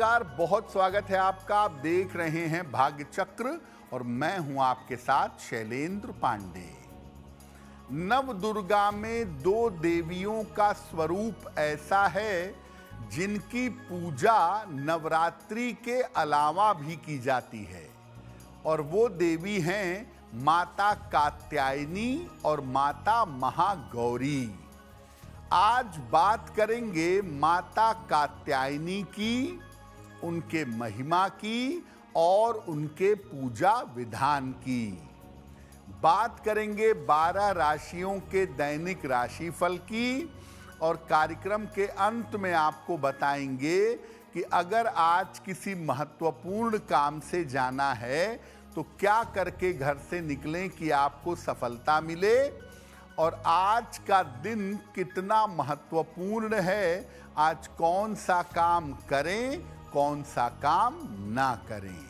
नमस्कार, बहुत स्वागत है आपका। आप देख रहे हैं भाग्य चक्र और मैं हूं आपके साथ शैलेंद्र पांडे। नवदुर्गा में दो देवियों का स्वरूप ऐसा है जिनकी पूजा नवरात्रि के अलावा भी की जाती है और वो देवी हैं माता कात्यायनी और माता महागौरी। आज बात करेंगे माता कात्यायनी की, उनके महिमा की और उनके पूजा विधान की। बात करेंगे 12 राशियों के दैनिक राशिफल की और कार्यक्रम के अंत में आपको बताएंगे कि अगर आज किसी महत्वपूर्ण काम से जाना है तो क्या करके घर से निकलें कि आपको सफलता मिले और आज का दिन कितना महत्वपूर्ण है, आज कौन सा काम करें, कौन सा काम ना करें।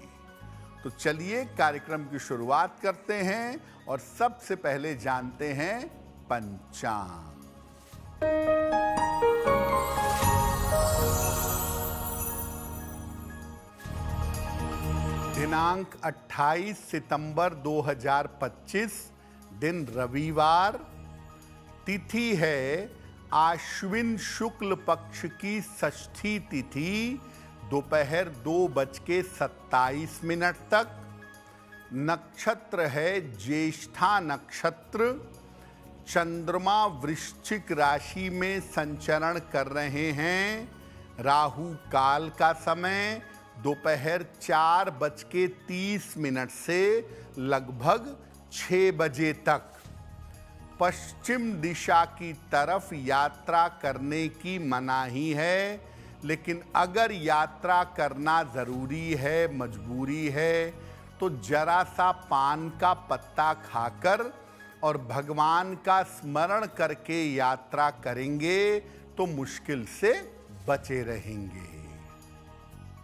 तो चलिए कार्यक्रम की शुरुआत करते हैं और सबसे पहले जानते हैं पंचांग। दिनांक 28 सितंबर 2025, दिन रविवार, तिथि है आश्विन शुक्ल पक्ष की षष्ठी तिथि, दोपहर 2:27 तक। नक्षत्र है ज्येष्ठा नक्षत्र। चंद्रमा वृश्चिक राशि में संचरण कर रहे हैं। राहु काल का समय दोपहर 4:30 से लगभग 6 बजे तक। पश्चिम दिशा की तरफ यात्रा करने की मनाही है, लेकिन अगर यात्रा करना ज़रूरी है, मजबूरी है, तो जरा सा पान का पत्ता खाकर और भगवान का स्मरण करके यात्रा करेंगे तो मुश्किल से बचे रहेंगे।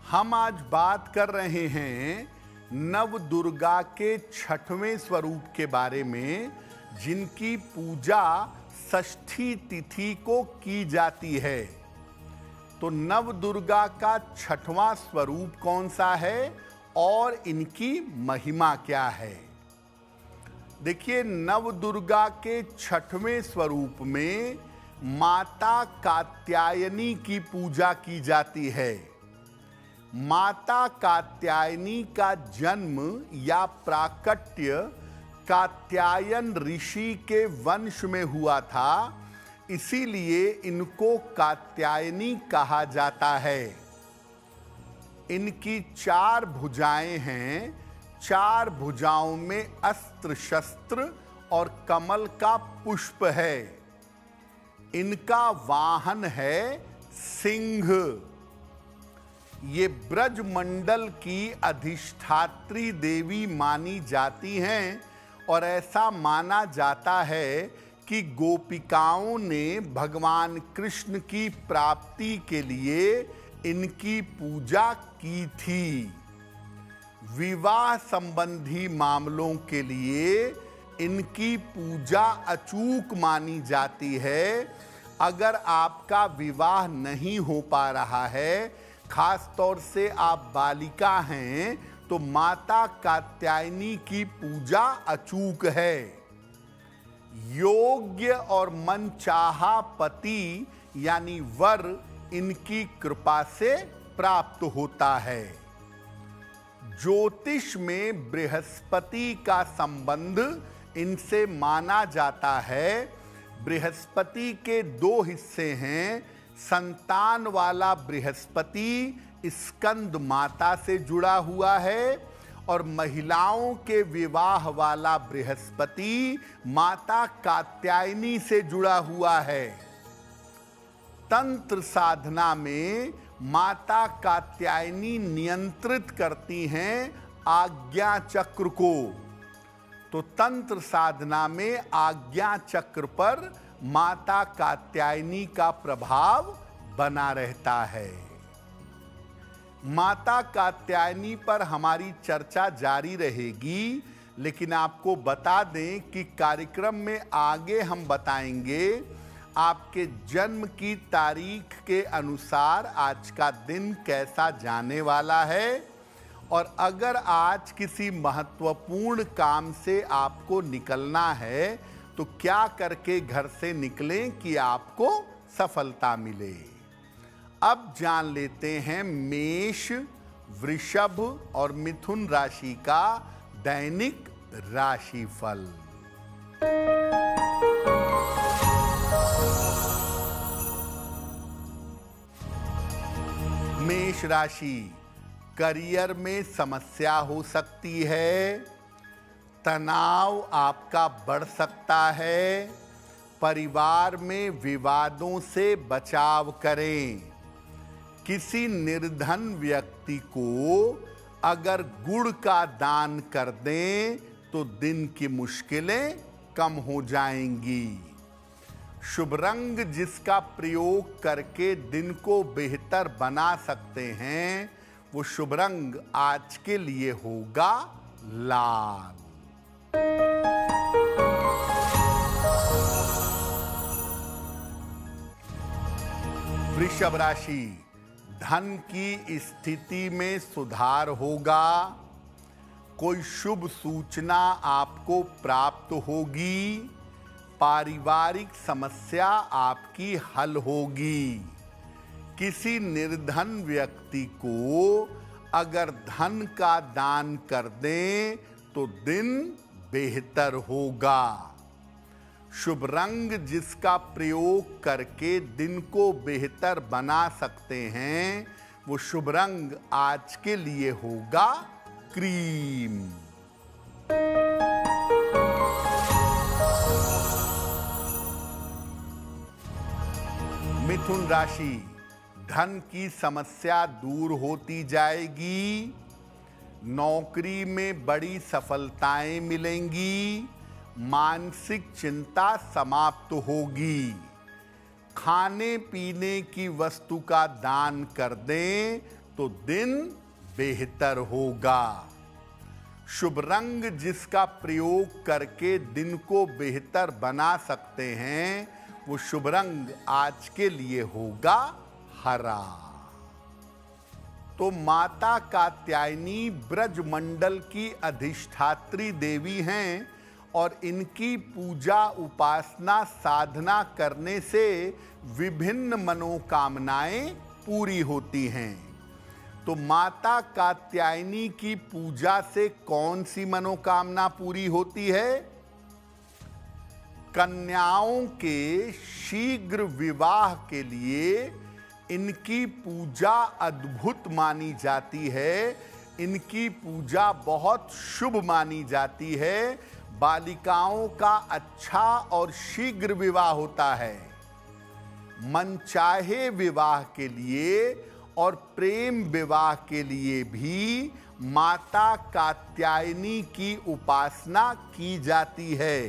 हम आज बात कर रहे हैं नवदुर्गा के 6वें स्वरूप के बारे में, जिनकी पूजा षष्ठी तिथि को की जाती है। तो नवदुर्गा का 6वां स्वरूप कौन सा है और इनकी महिमा क्या है? देखिए, नवदुर्गा के 6वें स्वरूप में माता कात्यायनी की पूजा की जाती है। माता कात्यायनी का जन्म या प्राकट्य कात्यायन ऋषि के वंश में हुआ था, इसीलिए इनको कात्यायनी कहा जाता है। इनकी 4 भुजाएं हैं। 4 भुजाओं में अस्त्र शस्त्र और कमल का पुष्प है। इनका वाहन है सिंह। ये ब्रजमंडल की अधिष्ठात्री देवी मानी जाती हैं और ऐसा माना जाता है कि गोपिकाओं ने भगवान कृष्ण की प्राप्ति के लिए इनकी पूजा की थी। विवाह संबंधी मामलों के लिए इनकी पूजा अचूक मानी जाती है। अगर आपका विवाह नहीं हो पा रहा है, खास तौर से आप बालिका हैं, तो माता कात्यायनी की पूजा अचूक है। योग्य और मनचाहा पति यानी वर इनकी कृपा से प्राप्त होता है। ज्योतिष में बृहस्पति का संबंध इनसे माना जाता है। बृहस्पति के 2 हिस्से हैं। संतान वाला बृहस्पति स्कंद माता से जुड़ा हुआ है और महिलाओं के विवाह वाला बृहस्पति माता कात्यायनी से जुड़ा हुआ है। तंत्र साधना में माता कात्यायनी नियंत्रित करती हैं आज्ञा चक्र को। तो तंत्र साधना में आज्ञा चक्र पर माता कात्यायनी का प्रभाव बना रहता है। माता कात्यायनी पर हमारी चर्चा जारी रहेगी, लेकिन आपको बता दें कि कार्यक्रम में आगे हम बताएंगे आपके जन्म की तारीख के अनुसार आज का दिन कैसा जाने वाला है, और अगर आज किसी महत्वपूर्ण काम से आपको निकलना है तो क्या करके घर से निकलें कि आपको सफलता मिले। अब जान लेते हैं मेष, वृषभ और मिथुन राशि का दैनिक राशिफल। मेष राशि, करियर में समस्या हो सकती है, तनाव आपका बढ़ सकता है, परिवार में विवादों से बचाव करें। किसी निर्धन व्यक्ति को अगर गुड़ का दान कर दें तो दिन की मुश्किलें कम हो जाएंगी। शुभ रंग जिसका प्रयोग करके दिन को बेहतर बना सकते हैं वो शुभ रंग आज के लिए होगा लाल। वृषभ राशि, धन की स्थिति में सुधार होगा, कोई शुभ सूचना आपको प्राप्त होगी, पारिवारिक समस्या आपकी हल होगी। किसी निर्धन व्यक्ति को अगर धन का दान कर दें तो दिन बेहतर होगा। शुभ रंग जिसका प्रयोग करके दिन को बेहतर बना सकते हैं वो शुभ रंग आज के लिए होगा क्रीम। मिथुन राशि, धन की समस्या दूर होती जाएगी, नौकरी में बड़ी सफलताएं मिलेंगी, मानसिक चिंता समाप्त होगी। खाने पीने की वस्तु का दान कर दें तो दिन बेहतर होगा। शुभ रंग जिसका प्रयोग करके दिन को बेहतर बना सकते हैं वो शुभ रंग आज के लिए होगा हरा। तो माता कात्यायनी ब्रजमंडल की अधिष्ठात्री देवी हैं और इनकी पूजा उपासना साधना करने से विभिन्न मनोकामनाएं पूरी होती हैं। तो माता कात्यायनी की पूजा से कौन सी मनोकामना पूरी होती है? कन्याओं के शीघ्र विवाह के लिए इनकी पूजा अद्भुत मानी जाती है, इनकी पूजा बहुत शुभ मानी जाती है। बालिकाओं का अच्छा और शीघ्र विवाह होता है। मनचाहे विवाह के लिए और प्रेम विवाह के लिए भी माता कात्यायनी की उपासना की जाती है।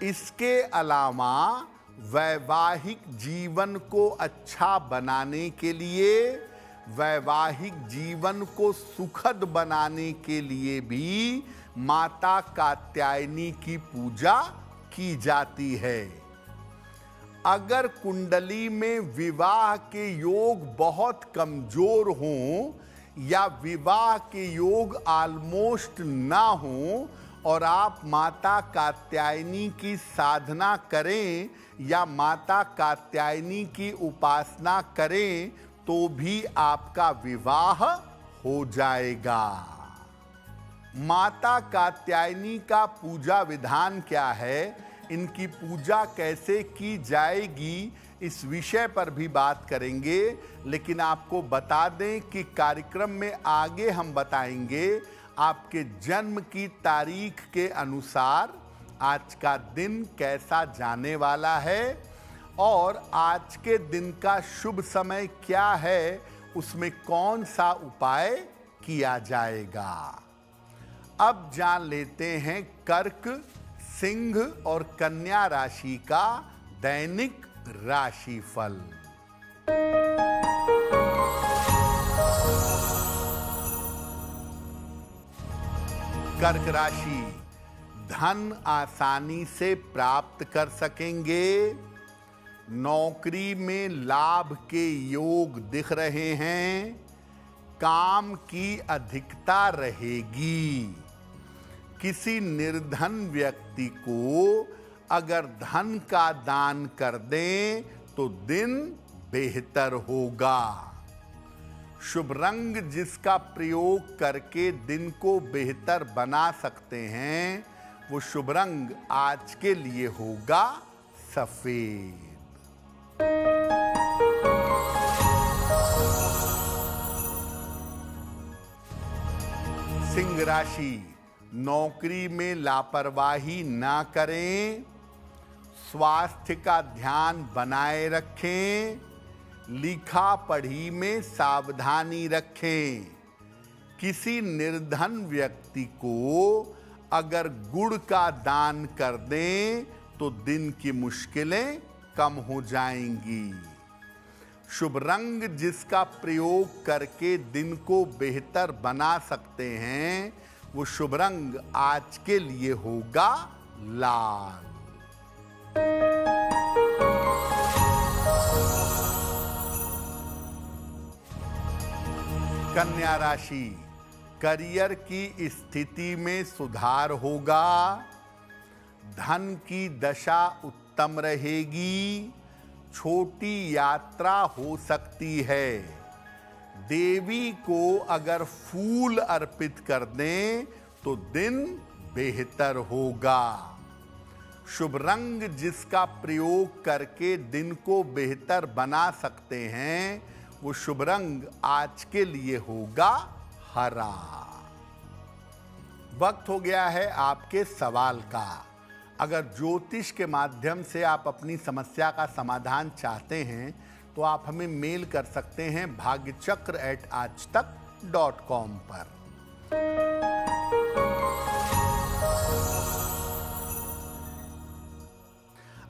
इसके अलावा वैवाहिक जीवन को अच्छा बनाने के लिए, वैवाहिक जीवन को सुखद बनाने के लिए भी माता कात्यायनी की पूजा की जाती है। अगर कुंडली में विवाह के योग बहुत कमजोर हों या विवाह के योग ऑलमोस्ट ना हों और आप माता कात्यायनी की साधना करें या माता कात्यायनी की उपासना करें तो भी आपका विवाह हो जाएगा। माता कात्यायनी का पूजा विधान क्या है, इनकी पूजा कैसे की जाएगी, इस विषय पर भी बात करेंगे। लेकिन आपको बता दें कि कार्यक्रम में आगे हम बताएंगे आपके जन्म की तारीख के अनुसार आज का दिन कैसा जाने वाला है और आज के दिन का शुभ समय क्या है, उसमें कौन सा उपाय किया जाएगा। अब जान लेते हैं कर्क, सिंह और कन्या राशि का दैनिक राशिफल। कर्क राशि, धन आसानी से प्राप्त कर सकेंगे, नौकरी में लाभ के योग दिख रहे हैं, काम की अधिकता रहेगी। किसी निर्धन व्यक्ति को अगर धन का दान कर दें तो दिन बेहतर होगा। शुभ रंग जिसका प्रयोग करके दिन को बेहतर बना सकते हैं, वो शुभ रंग आज के लिए होगा सफेद। सिंह राशि, नौकरी में लापरवाही ना करें, स्वास्थ्य का ध्यान बनाए रखें, लिखा पढ़ी में सावधानी रखें। किसी निर्धन व्यक्ति को अगर गुड़ का दान कर दें तो दिन की मुश्किलें कम हो जाएंगी। शुभ रंग जिसका प्रयोग करके दिन को बेहतर बना सकते हैं, वो शुभ रंग आज के लिए होगा लाल। कन्या राशि, करियर की स्थिति में सुधार होगा, धन की दशा उत्तम रहेगी, छोटी यात्रा हो सकती है। देवी को अगर फूल अर्पित कर दें तो दिन बेहतर होगा। शुभ रंग जिसका प्रयोग करके दिन को बेहतर बना सकते हैं, वो शुभ रंग आज के लिए होगा हरा। वक्त हो गया है आपके सवाल का। अगर ज्योतिष के माध्यम से आप अपनी समस्या का समाधान चाहते हैं तो आप हमें मेल कर सकते हैं bhagyachakra@aajtak.com पर।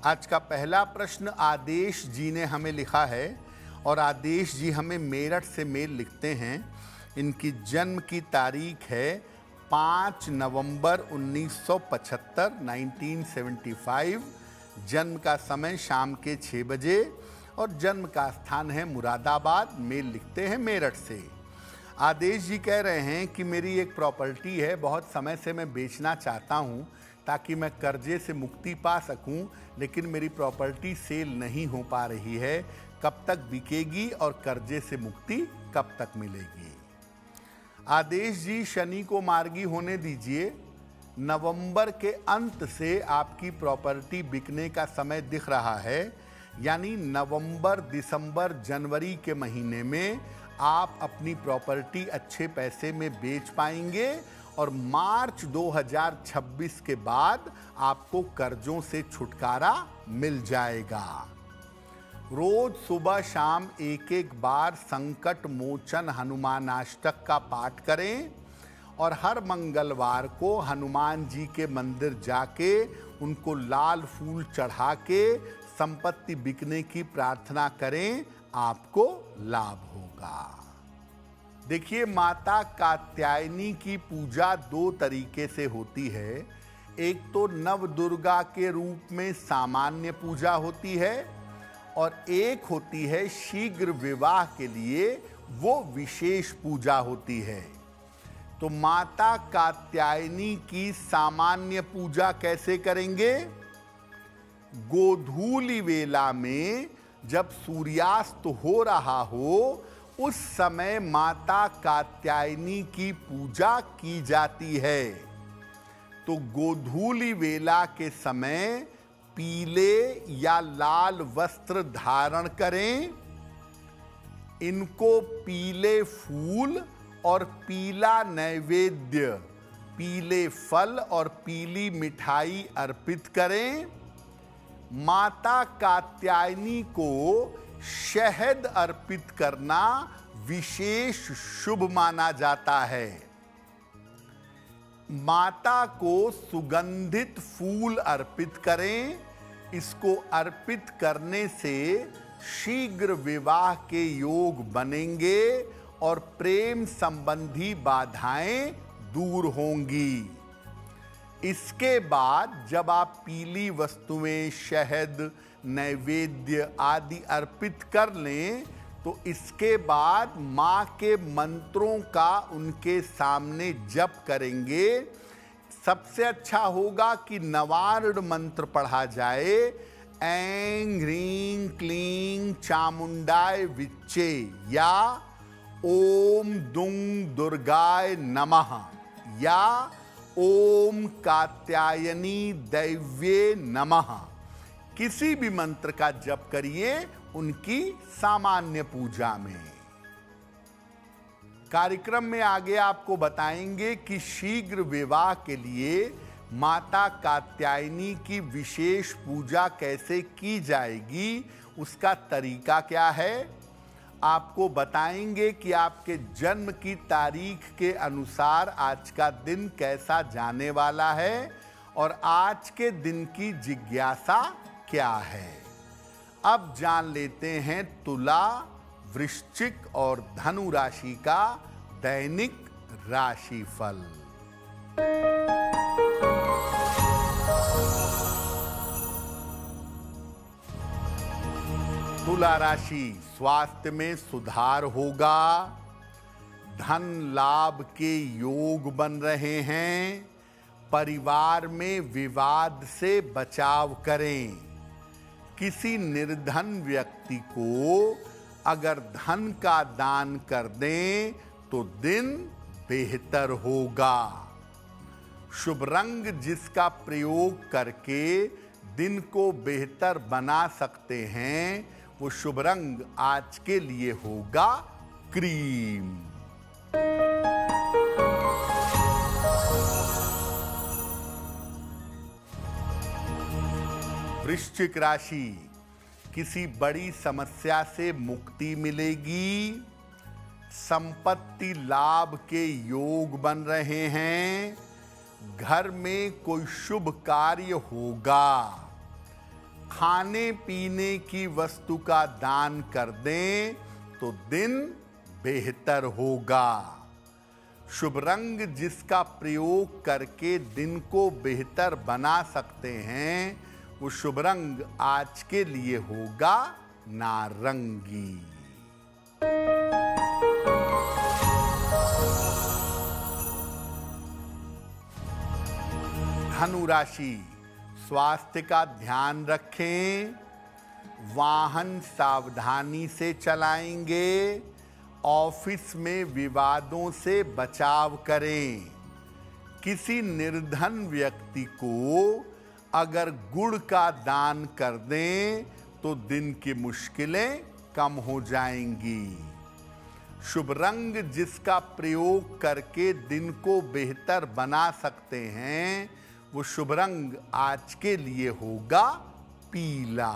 आज का पहला प्रश्न आदेश जी ने हमें लिखा है और आदेश जी हमें मेरठ से मेल लिखते हैं। इनकी जन्म की तारीख है 5 नवंबर 1975 1975। जन्म का समय शाम के 6 बजे और जन्म का स्थान है मुरादाबाद। मेल लिखते हैं मेरठ से। आदेश जी कह रहे हैं कि मेरी एक प्रॉपर्टी है, बहुत समय से मैं बेचना चाहता हूँ ताकि मैं कर्जे से मुक्ति पा सकूँ, लेकिन मेरी प्रॉपर्टी सेल नहीं हो पा रही है। कब तक बिकेगी और कर्जे से मुक्ति कब तक मिलेगी? आदेश जी, शनि को मार्गी होने दीजिए। नवंबर के अंत से आपकी प्रॉपर्टी बिकने का समय दिख रहा है, यानी नवंबर, दिसंबर, जनवरी के महीने में आप अपनी प्रॉपर्टी अच्छे पैसे में बेच पाएंगे और मार्च 2026 के बाद आपको कर्जों से छुटकारा मिल जाएगा। रोज सुबह शाम एक एक बार संकट मोचन हनुमानाष्टक का पाठ करें और हर मंगलवार को हनुमान जी के मंदिर जाके उनको लाल फूल चढ़ा के संपत्ति बिकने की प्रार्थना करें, आपको लाभ होगा। देखिए, माता कात्यायनी की पूजा 2 तरीके से होती है। एक तो नव दुर्गा के रूप में सामान्य पूजा होती है और एक होती है शीघ्र विवाह के लिए, वो विशेष पूजा होती है। तो माता कात्यायनी की सामान्य पूजा कैसे करेंगे? गोधूली वेला में जब सूर्यास्त हो रहा हो, उस समय माता कात्यायनी की पूजा की जाती है। तो गोधूली वेला के समय पीले या लाल वस्त्र धारण करें, इनको पीले फूल और पीला नैवेद्य, पीले फल और पीली मिठाई अर्पित करें। माता कात्यायनी को शहद अर्पित करना विशेष शुभ माना जाता है। माता को सुगंधित फूल अर्पित करें। इसको अर्पित करने से शीघ्र विवाह के योग बनेंगे और प्रेम संबंधी बाधाएं दूर होंगी। इसके बाद जब आप पीली वस्तुएं, शहद, नैवेद्य आदि अर्पित कर लें, तो इसके बाद माँ के मंत्रों का उनके सामने जप करेंगे। सबसे अच्छा होगा कि नवार्ण मंत्र पढ़ा जाए, ऐं ह्रीं क्लीं चामुंडाय विच्चे या ओम दुंग दुर्गाय नमः या ओम कात्यायनी दैव्ये नमः। किसी भी मंत्र का जप करिए उनकी सामान्य पूजा में। कार्यक्रम में आगे आपको बताएंगे कि शीघ्र विवाह के लिए माता कात्यायनी की विशेष पूजा कैसे की जाएगी, उसका तरीका क्या है। आपको बताएंगे कि आपके जन्म की तारीख के अनुसार आज का दिन कैसा जाने वाला है और आज के दिन की जिज्ञासा क्या है। अब जान लेते हैं तुला, वृश्चिक और धनु राशि का दैनिक राशिफल। तुला राशि, स्वास्थ्य में सुधार होगा, धन लाभ के योग बन रहे हैं, परिवार में विवाद से बचाव करें। किसी निर्धन व्यक्ति को अगर धन का दान कर दें तो दिन बेहतर होगा। शुभ रंग जिसका प्रयोग करके दिन को बेहतर बना सकते हैं, वो शुभ रंग आज के लिए होगा क्रीम। वृश्चिक राशि, किसी बड़ी समस्या से मुक्ति मिलेगी, संपत्ति लाभ के योग बन रहे हैं, घर में कोई शुभ कार्य होगा, खाने पीने की वस्तु का दान कर दें तो दिन बेहतर होगा। शुभ रंग जिसका प्रयोग करके दिन को बेहतर बना सकते हैं, वो शुभ रंग आज के लिए होगा नारंगी। धनु राशि, स्वास्थ्य का ध्यान रखें, वाहन सावधानी से चलाएंगे, ऑफिस में विवादों से बचाव करें। किसी निर्धन व्यक्ति को अगर गुड़ का दान कर दें तो दिन की मुश्किलें कम हो जाएंगी। शुभ रंग जिसका प्रयोग करके दिन को बेहतर बना सकते हैं, वो शुभ रंग आज के लिए होगा पीला।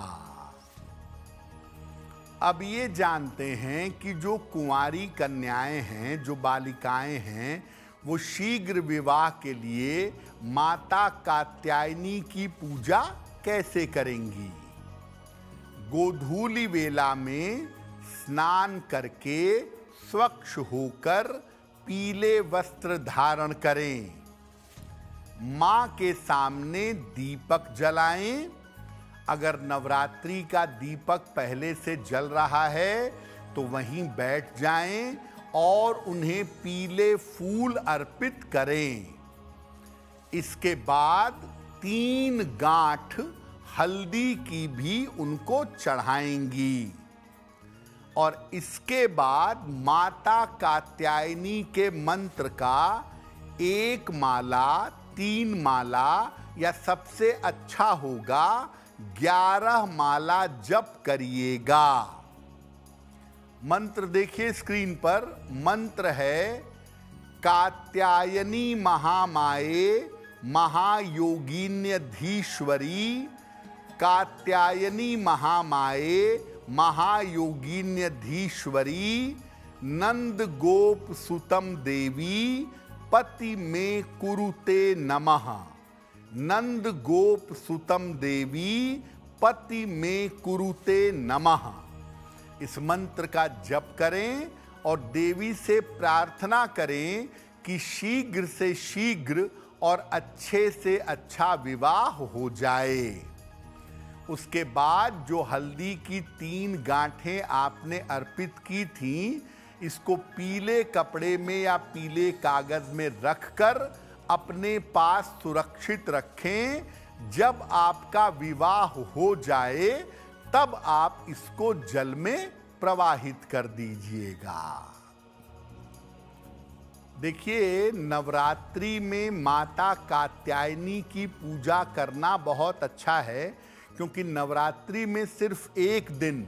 अब ये जानते हैं कि जो कुंवारी कन्याएं हैं, जो बालिकाएं हैं, वो शीघ्र विवाह के लिए माता कात्यायनी की पूजा कैसे करेंगी। गोधूली वेला में स्नान करके स्वच्छ होकर पीले वस्त्र धारण करें, मां के सामने दीपक जलाएं। अगर नवरात्रि का दीपक पहले से जल रहा है तो वहीं बैठ जाएं और उन्हें पीले फूल अर्पित करें। इसके बाद 3 गांठ हल्दी की भी उनको चढ़ाएंगी और इसके बाद माता कात्यायनी के मंत्र का 1 माला, 3 माला या सबसे अच्छा होगा 11 माला जप करिएगा। मंत्र देखिए स्क्रीन पर। मंत्र है कात्यायनी महामाये महायोगिन्यधीश्वरी, कात्यायनी महामाये महायोगिन्यधीश्वरी, नंद गोप सुतम देवी पति में कुरुते नमः। नंद गोप सुतम देवी पति में कुरुते नमः। इस मंत्र का जप करें और देवी से प्रार्थना करें कि शीघ्र से शीघ्र और अच्छे से अच्छा विवाह हो जाए। उसके बाद जो हल्दी की 3 गांठें आपने अर्पित की थीं, इसको पीले कपड़े में या पीले कागज में रखकर अपने पास सुरक्षित रखें। जब आपका विवाह हो जाए तब आप इसको जल में प्रवाहित कर दीजिएगा। देखिए, नवरात्रि में माता कात्यायनी की पूजा करना बहुत अच्छा है, क्योंकि नवरात्रि में सिर्फ एक दिन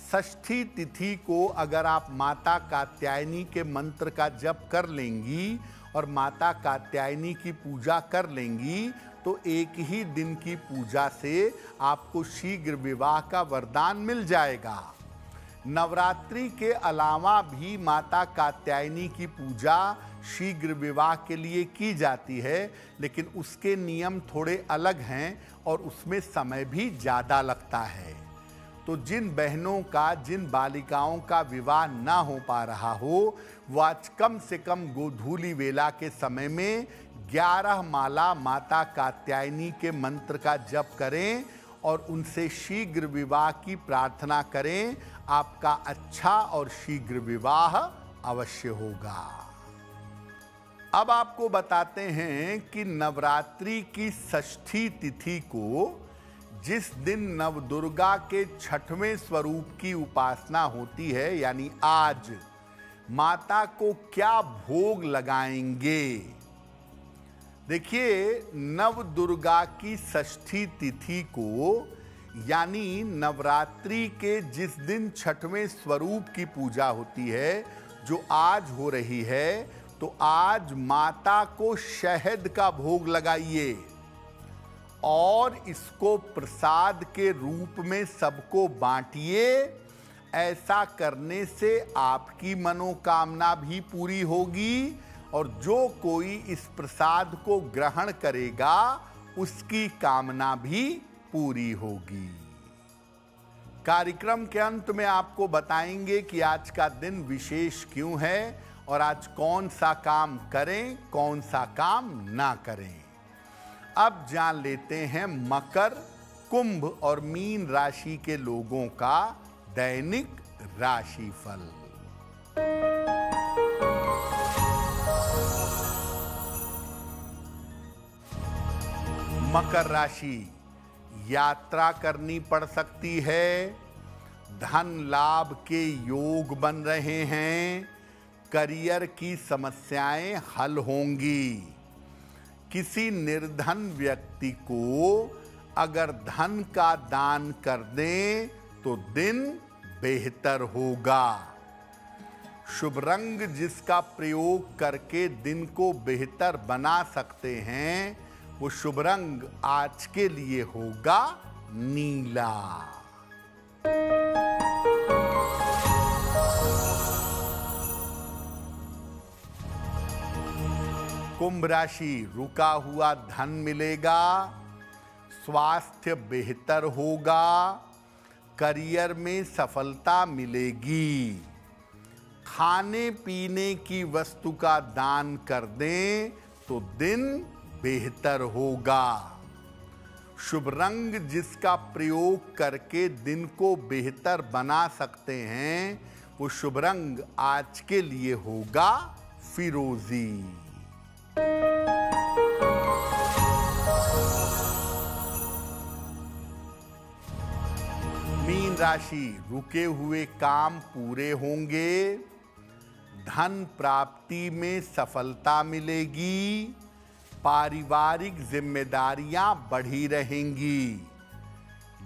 षष्ठी तिथि को अगर आप माता कात्यायनी के मंत्र का जप कर लेंगी और माता कात्यायनी की पूजा कर लेंगी तो एक ही दिन की पूजा से आपको शीघ्र विवाह का वरदान मिल जाएगा। नवरात्रि के अलावा भी माता कात्यायनी की पूजा शीघ्र विवाह के लिए की जाती है, लेकिन उसके नियम थोड़े अलग हैं और उसमें समय भी ज़्यादा लगता है। तो जिन बहनों का, जिन बालिकाओं का विवाह ना हो पा रहा हो, वह आज कम से कम गोधूली वेला के समय में 11 माला माता कात्यायनी के मंत्र का जप करें और उनसे शीघ्र विवाह की प्रार्थना करें। आपका अच्छा और शीघ्र विवाह अवश्य होगा। अब आपको बताते हैं कि नवरात्रि की षष्ठी तिथि को, जिस दिन नवदुर्गा के 6वें स्वरूप की उपासना होती है, यानी आज, माता को क्या भोग लगाएंगे। देखिए, नवदुर्गा की षष्ठी तिथि को, यानी नवरात्रि के जिस दिन 6वें स्वरूप की पूजा होती है, जो आज हो रही है, तो आज माता को शहद का भोग लगाइए और इसको प्रसाद के रूप में सबको बांटिए। ऐसा करने से आपकी मनोकामना भी पूरी होगी और जो कोई इस प्रसाद को ग्रहण करेगा उसकी कामना भी पूरी होगी। कार्यक्रम के अंत में आपको बताएंगे कि आज का दिन विशेष क्यों है और आज कौन सा काम करें, कौन सा काम ना करें। अब जान लेते हैं मकर, कुंभ और मीन राशि के लोगों का दैनिक राशिफल। मकर राशि, यात्रा करनी पड़ सकती है, धन लाभ के योग बन रहे हैं, करियर की समस्याएं हल होंगी। किसी निर्धन व्यक्ति को अगर धन का दान कर दें तो दिन बेहतर होगा। शुभ रंग जिसका प्रयोग करके दिन को बेहतर बना सकते हैं, वो शुभ रंग आज के लिए होगा नीला। कुंभ राशि, रुका हुआ धन मिलेगा, स्वास्थ्य बेहतर होगा, करियर में सफलता मिलेगी। खाने पीने की वस्तु का दान कर दें तो दिन बेहतर होगा। शुभ रंग जिसका प्रयोग करके दिन को बेहतर बना सकते हैं, वो शुभ रंग आज के लिए होगा फिरोजी। मीन राशि, रुके हुए काम पूरे होंगे, धन प्राप्ति में सफलता मिलेगी, पारिवारिक जिम्मेदारियां बढ़ी रहेंगी।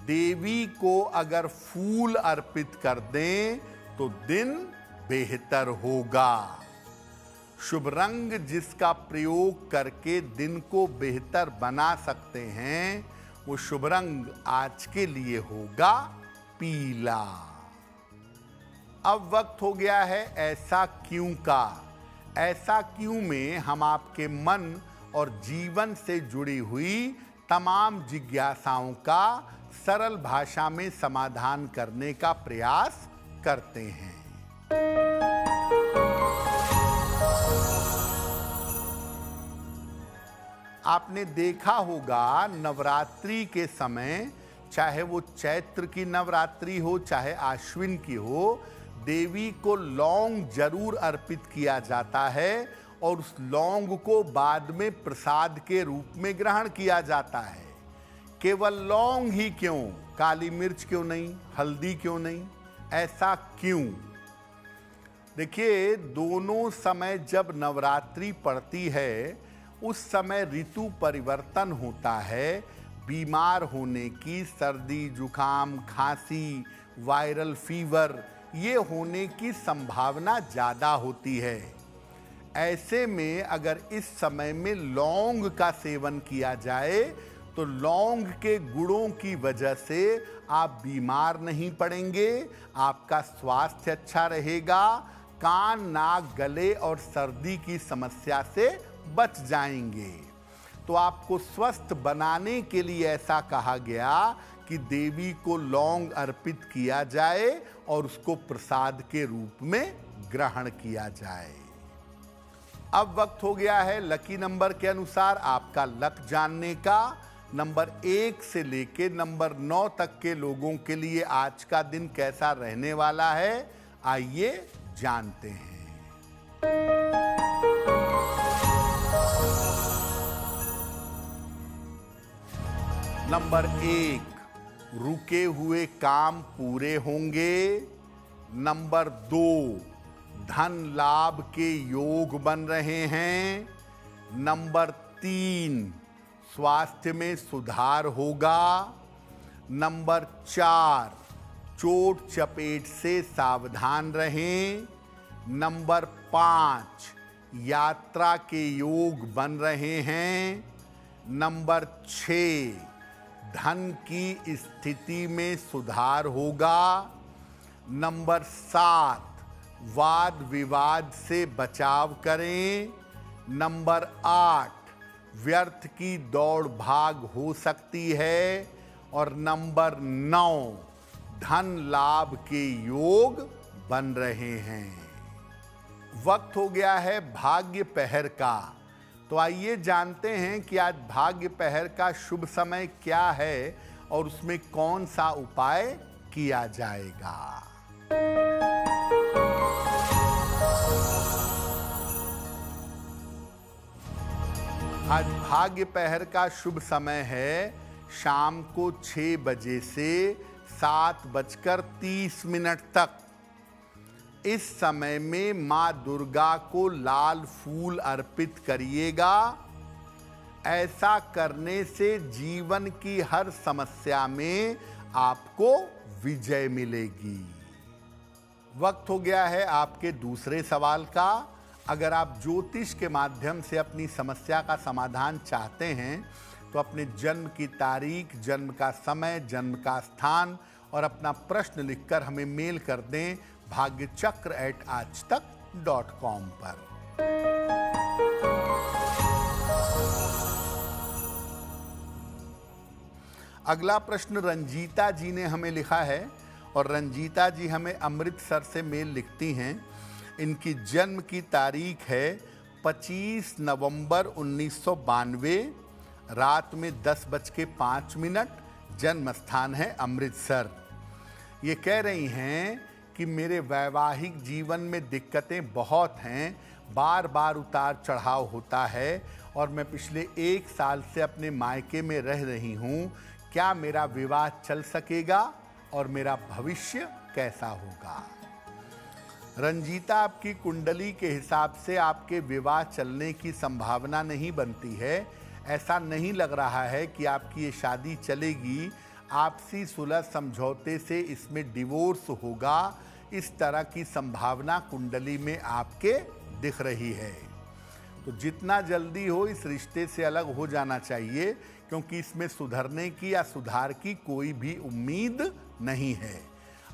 देवी को अगर फूल अर्पित कर दें तो दिन बेहतर होगा। शुभ रंग जिसका प्रयोग करके दिन को बेहतर बना सकते हैं, वो शुभ रंग आज के लिए होगा पीला। अब वक्त हो गया है ऐसा क्यों का। ऐसा क्यों में हम आपके मन और जीवन से जुड़ी हुई तमाम जिज्ञासाओं का सरल भाषा में समाधान करने का प्रयास करते हैं। आपने देखा होगा नवरात्रि के समय चाहे वो चैत्र की नवरात्रि हो चाहे आश्विन की हो, देवी को लौंग जरूर अर्पित किया जाता है और उस लौंग को बाद में प्रसाद के रूप में ग्रहण किया जाता है। केवल लौंग ही क्यों, काली मिर्च क्यों नहीं, हल्दी क्यों नहीं, ऐसा क्यों? देखिए, दोनों समय जब नवरात्रि पड़ती है उस समय ऋतु परिवर्तन होता है। बीमार होने की, सर्दी जुकाम खांसी वायरल फीवर ये होने की संभावना ज़्यादा होती है। ऐसे में अगर इस समय में लौंग का सेवन किया जाए तो लौंग के गुणों की वजह से आप बीमार नहीं पड़ेंगे, आपका स्वास्थ्य अच्छा रहेगा, कान नाक गले और सर्दी की समस्या से बच जाएंगे। तो आपको स्वस्थ बनाने के लिए ऐसा कहा गया कि देवी को लौंग अर्पित किया जाए और उसको प्रसाद के रूप में ग्रहण किया जाए। अब वक्त हो गया है लकी नंबर के अनुसार आपका लक जानने का। नंबर 1 से लेके नंबर 9 तक के लोगों के लिए आज का दिन कैसा रहने वाला है, आइए जानते हैं। नंबर 1, रुके हुए काम पूरे होंगे। नंबर 2, धन लाभ के योग बन रहे हैं। नंबर 3, स्वास्थ्य में सुधार होगा। नंबर 4, चोट चपेट से सावधान रहें। नंबर 5, यात्रा के योग बन रहे हैं। नंबर 6, धन की स्थिति में सुधार होगा। नंबर 7, वाद विवाद से बचाव करें। नंबर 8, व्यर्थ की दौड़ भाग हो सकती है। और नंबर 9, धन लाभ के योग बन रहे हैं। वक्त हो गया है भाग्य पहर का। तो आइए जानते हैं कि आज भाग्य पहर का शुभ समय क्या है और उसमें कौन सा उपाय किया जाएगा। आज भाग्य पहर का शुभ समय है शाम को 6 बजे से 7:30 तक। इस समय में मां दुर्गा को लाल फूल अर्पित करिएगा। ऐसा करने से जीवन की हर समस्या में आपको विजय मिलेगी। वक्त हो गया है आपके दूसरे सवाल का। अगर आप ज्योतिष के माध्यम से अपनी समस्या का समाधान चाहते हैं तो अपने जन्म की तारीख, जन्म का समय, जन्म का स्थान और अपना प्रश्न लिखकर हमें मेल कर दें bhagyachakra@aajtak.com पर। अगला प्रश्न रंजीता जी ने हमें लिखा है और रंजीता जी हमें अमृतसर से मेल लिखती हैं। इनकी जन्म की तारीख है 25 नवंबर 1992, रात में 10:05। जन्म स्थान है अमृतसर। ये कह रही हैं कि मेरे वैवाहिक जीवन में दिक्कतें बहुत हैं, बार बार उतार चढ़ाव होता है और मैं पिछले 1 साल से अपने मायके में रह रही हूँ। क्या मेरा विवाह चल सकेगा और मेरा भविष्य कैसा होगा? रंजीता, आपकी कुंडली के हिसाब से आपके विवाह चलने की संभावना नहीं बनती है। ऐसा नहीं लग रहा है कि आपकी ये शादी चलेगी। आपसी सुलह समझौते से इसमें डिवोर्स होगा, इस तरह की संभावना कुंडली में आपके दिख रही है। तो जितना जल्दी हो इस रिश्ते से अलग हो जाना चाहिए, क्योंकि इसमें सुधरने की या सुधार की कोई भी उम्मीद नहीं है।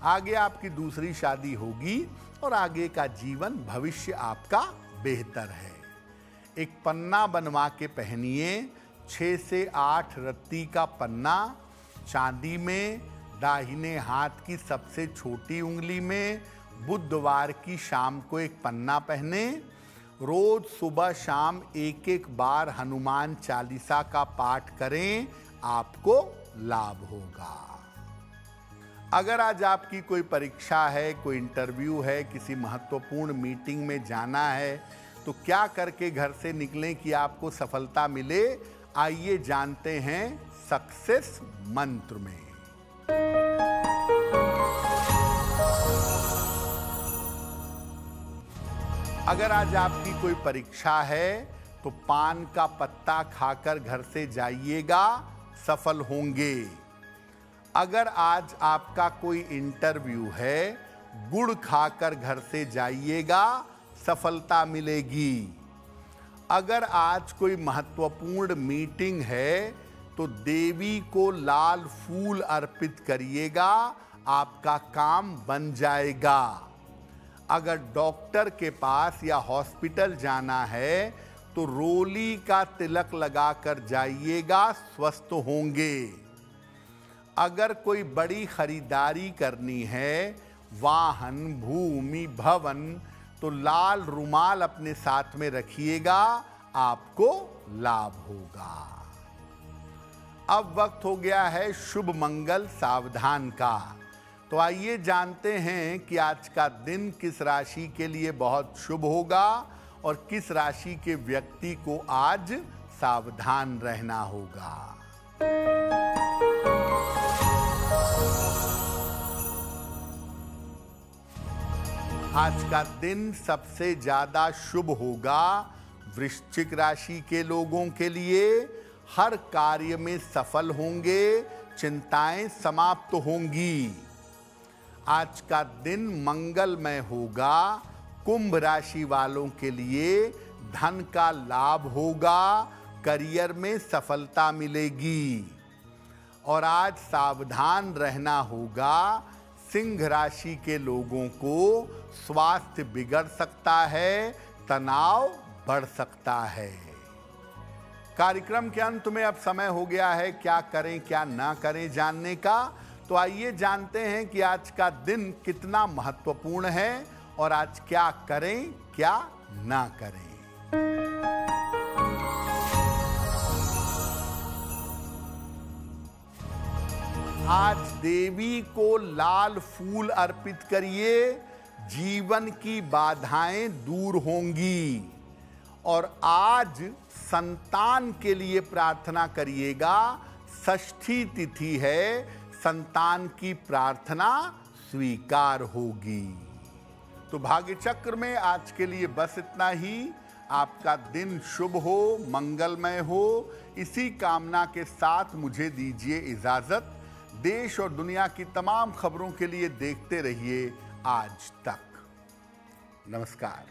आगे आपकी दूसरी शादी होगी और आगे का जीवन भविष्य आपका बेहतर है। एक पन्ना बनवा के पहनिए, 6 से 8 रत्ती का पन्ना, चांदी में, दाहिने हाथ की सबसे छोटी उंगली में। बुधवार की शाम को एक पन्ना पहने। रोज सुबह शाम 1-1 बार हनुमान चालीसा का पाठ करें, आपको लाभ होगा। अगर आज आपकी कोई परीक्षा है, कोई इंटरव्यू है, किसी महत्वपूर्ण मीटिंग में जाना है, तो क्या करके घर से निकलें कि आपको सफलता मिले? आइए जानते हैं सक्सेस मंत्र में। अगर आज आपकी कोई परीक्षा है तो पान का पत्ता खाकर घर से जाइएगा, सफल होंगे। अगर आज आपका कोई इंटरव्यू है, गुड़ खाकर घर से जाइएगा, सफलता मिलेगी। अगर आज कोई महत्वपूर्ण मीटिंग है तो देवी को लाल फूल अर्पित करिएगा, आपका काम बन जाएगा। अगर डॉक्टर के पास या हॉस्पिटल जाना है तो रोली का तिलक लगाकर जाइएगा, स्वस्थ होंगे। अगर कोई बड़ी खरीदारी करनी है, वाहन, भूमि, भवन, तो लाल रुमाल अपने साथ में रखिएगा, आपको लाभ होगा। अब वक्त हो गया है शुभ मंगल सावधान का। तो आइए जानते हैं कि आज का दिन किस राशि के लिए बहुत शुभ होगा और किस राशि के व्यक्ति को आज सावधान रहना होगा। आज का दिन सबसे ज्यादा शुभ होगा वृश्चिक राशि के लोगों के लिए। हर कार्य में सफल होंगे, चिंताएं समाप्त होंगी। आज का दिन मंगलमय होगा। कुंभ राशि वालों के लिए धन का लाभ होगा, करियर में सफलता मिलेगी। और आज सावधान रहना होगा, सिंह राशि के लोगों को स्वास्थ्य बिगड़ सकता है, तनाव बढ़ सकता है। कार्यक्रम के अंत में अब समय हो गया है क्या करें क्या ना करें जानने का। तो आइए जानते हैं कि आज का दिन कितना महत्वपूर्ण है और आज क्या करें क्या ना करें। आज देवी को लाल फूल अर्पित करिए, जीवन की बाधाएं दूर होंगी। और आज संतान के लिए प्रार्थना करिएगा, षष्ठी तिथि है, संतान की प्रार्थना स्वीकार होगी। तो भाग्य चक्र में आज के लिए बस इतना ही। आपका दिन शुभ हो, मंगलमय हो, इसी कामना के साथ मुझे दीजिए इजाजत। देश और दुनिया की तमाम खबरों के लिए देखते रहिए आज तक। नमस्कार।